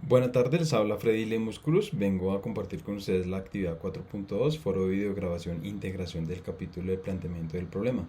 Buenas tardes, les habla Freddy Lemus Cruz. Vengo a compartir con ustedes la actividad 4.2, foro de videograbación, integración del capítulo de planteamiento del problema.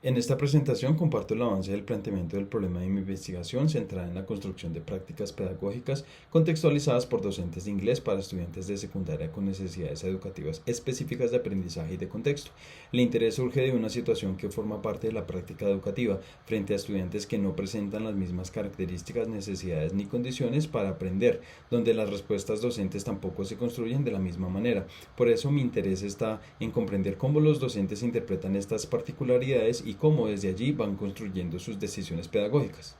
En esta presentación comparto el avance del planteamiento del problema de mi investigación centrada en la construcción de prácticas pedagógicas contextualizadas por docentes de inglés para estudiantes de secundaria con necesidades educativas específicas de aprendizaje y de contexto. El interés surge de una situación que forma parte de la práctica educativa frente a estudiantes que no presentan las mismas características, necesidades ni condiciones para aprender, donde las respuestas docentes tampoco se construyen de la misma manera. Por eso mi interés está en comprender cómo los docentes interpretan estas particularidades y cómo desde allí van construyendo sus decisiones pedagógicas.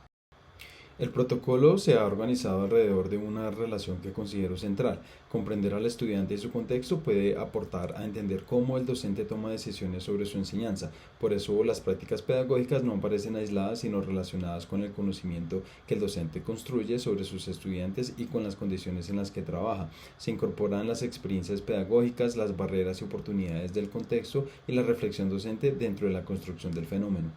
El protocolo se ha organizado alrededor de una relación que considero central. Comprender al estudiante y su contexto puede aportar a entender cómo el docente toma decisiones sobre su enseñanza. Por eso las prácticas pedagógicas no aparecen aisladas, sino relacionadas con el conocimiento que el docente construye sobre sus estudiantes y con las condiciones en las que trabaja. Se incorporan las experiencias pedagógicas, las barreras y oportunidades del contexto y la reflexión docente dentro de la construcción del fenómeno.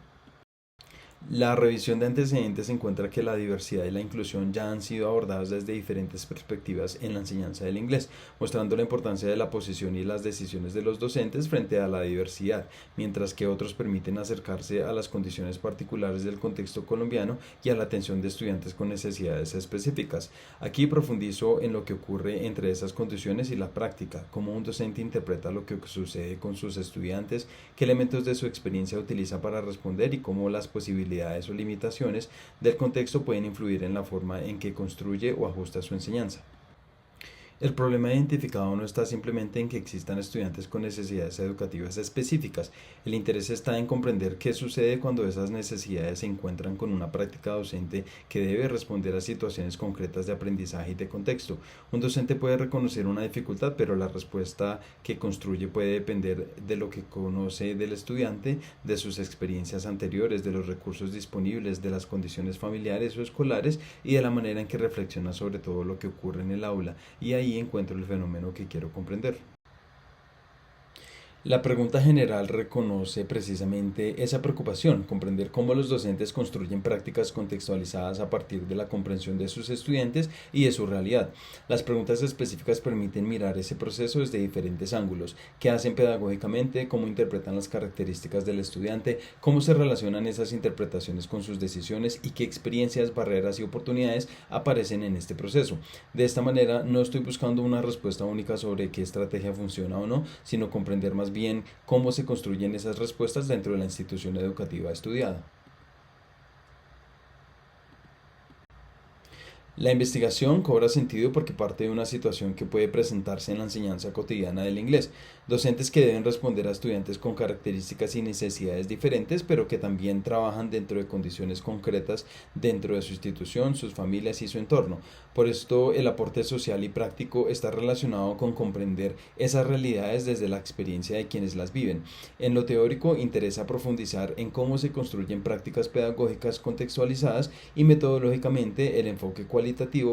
La revisión de antecedentes encuentra que la diversidad y la inclusión ya han sido abordadas desde diferentes perspectivas en la enseñanza del inglés, mostrando la importancia de la posición y las decisiones de los docentes frente a la diversidad, mientras que otros permiten acercarse a las condiciones particulares del contexto colombiano y a la atención de estudiantes con necesidades específicas. Aquí profundizo en lo que ocurre entre esas condiciones y la práctica, cómo un docente interpreta lo que sucede con sus estudiantes, qué elementos de su experiencia utiliza para responder y cómo las posibilidades o limitaciones del contexto pueden influir en la forma en que construye o ajusta su enseñanza. El problema identificado no está simplemente en que existan estudiantes con necesidades educativas específicas. El interés está en comprender qué sucede cuando esas necesidades se encuentran con una práctica docente que debe responder a situaciones concretas de aprendizaje y de contexto. Un docente puede reconocer una dificultad, pero la respuesta que construye puede depender de lo que conoce del estudiante, de sus experiencias anteriores, de los recursos disponibles, de las condiciones familiares o escolares y de la manera en que reflexiona sobre todo lo que ocurre en el aula. Y ahí encuentro el fenómeno que quiero comprender. La pregunta general reconoce precisamente esa preocupación, comprender cómo los docentes construyen prácticas contextualizadas a partir de la comprensión de sus estudiantes y de su realidad. Las preguntas específicas permiten mirar ese proceso desde diferentes ángulos: qué hacen pedagógicamente, cómo interpretan las características del estudiante, cómo se relacionan esas interpretaciones con sus decisiones y qué experiencias, barreras y oportunidades aparecen en este proceso. De esta manera no estoy buscando una respuesta única sobre qué estrategia funciona o no, sino comprender más bien cómo se construyen esas respuestas dentro de la institución educativa estudiada. La investigación cobra sentido porque parte de una situación que puede presentarse en la enseñanza cotidiana del inglés. Docentes que deben responder a estudiantes con características y necesidades diferentes, pero que también trabajan dentro de condiciones concretas dentro de su institución, sus familias y su entorno. Por esto, el aporte social y práctico está relacionado con comprender esas realidades desde la experiencia de quienes las viven. En lo teórico, interesa profundizar en cómo se construyen prácticas pedagógicas contextualizadas y metodológicamente el enfoque cualitativo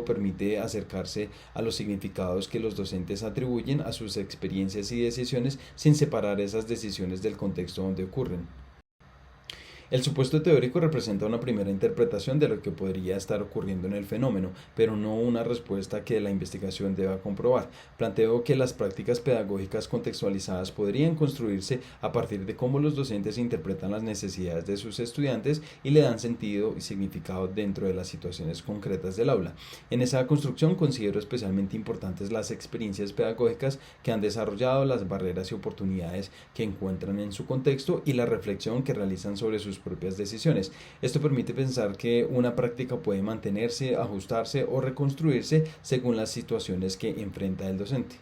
permite acercarse a los significados que los docentes atribuyen a sus experiencias y decisiones sin separar esas decisiones del contexto donde ocurren. El supuesto teórico representa una primera interpretación de lo que podría estar ocurriendo en el fenómeno, pero no una respuesta que la investigación deba comprobar. Planteo que las prácticas pedagógicas contextualizadas podrían construirse a partir de cómo los docentes interpretan las necesidades de sus estudiantes y le dan sentido y significado dentro de las situaciones concretas del aula. En esa construcción considero especialmente importantes las experiencias pedagógicas que han desarrollado, las barreras y oportunidades que encuentran en su contexto y la reflexión que realizan sobre sus propias decisiones. Esto permite pensar que una práctica puede mantenerse, ajustarse o reconstruirse según las situaciones que enfrenta el docente.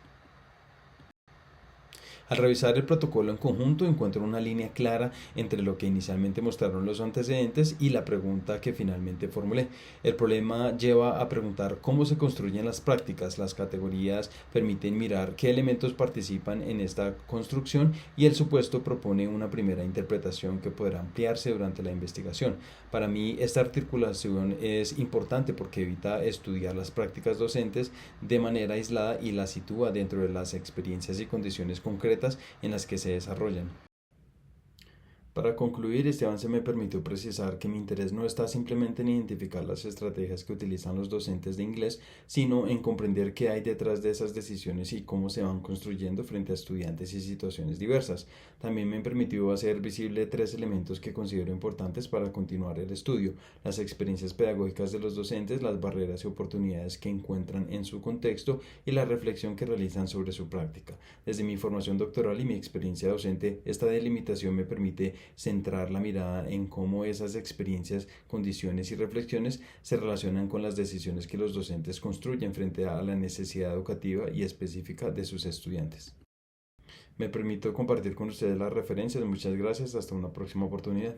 Al revisar el protocolo en conjunto encuentro una línea clara entre lo que inicialmente mostraron los antecedentes y la pregunta que finalmente formulé. El problema lleva a preguntar cómo se construyen las prácticas. Las categorías permiten mirar qué elementos participan en esta construcción y el supuesto propone una primera interpretación que podrá ampliarse durante la investigación. Para mí esta articulación es importante porque evita estudiar las prácticas docentes de manera aislada y las sitúa dentro de las experiencias y condiciones concretas en las que se desarrollan. Para concluir, este avance me permitió precisar que mi interés no está simplemente en identificar las estrategias que utilizan los docentes de inglés, sino en comprender qué hay detrás de esas decisiones y cómo se van construyendo frente a estudiantes y situaciones diversas. También me permitió hacer visible tres elementos que considero importantes para continuar el estudio: las experiencias pedagógicas de los docentes, las barreras y oportunidades que encuentran en su contexto y la reflexión que realizan sobre su práctica. Desde mi formación doctoral y mi experiencia docente, esta delimitación me permite centrar la mirada en cómo esas experiencias, condiciones y reflexiones se relacionan con las decisiones que los docentes construyen frente a la necesidad educativa y específica de sus estudiantes. Me permito compartir con ustedes las referencias. Muchas gracias. Hasta una próxima oportunidad.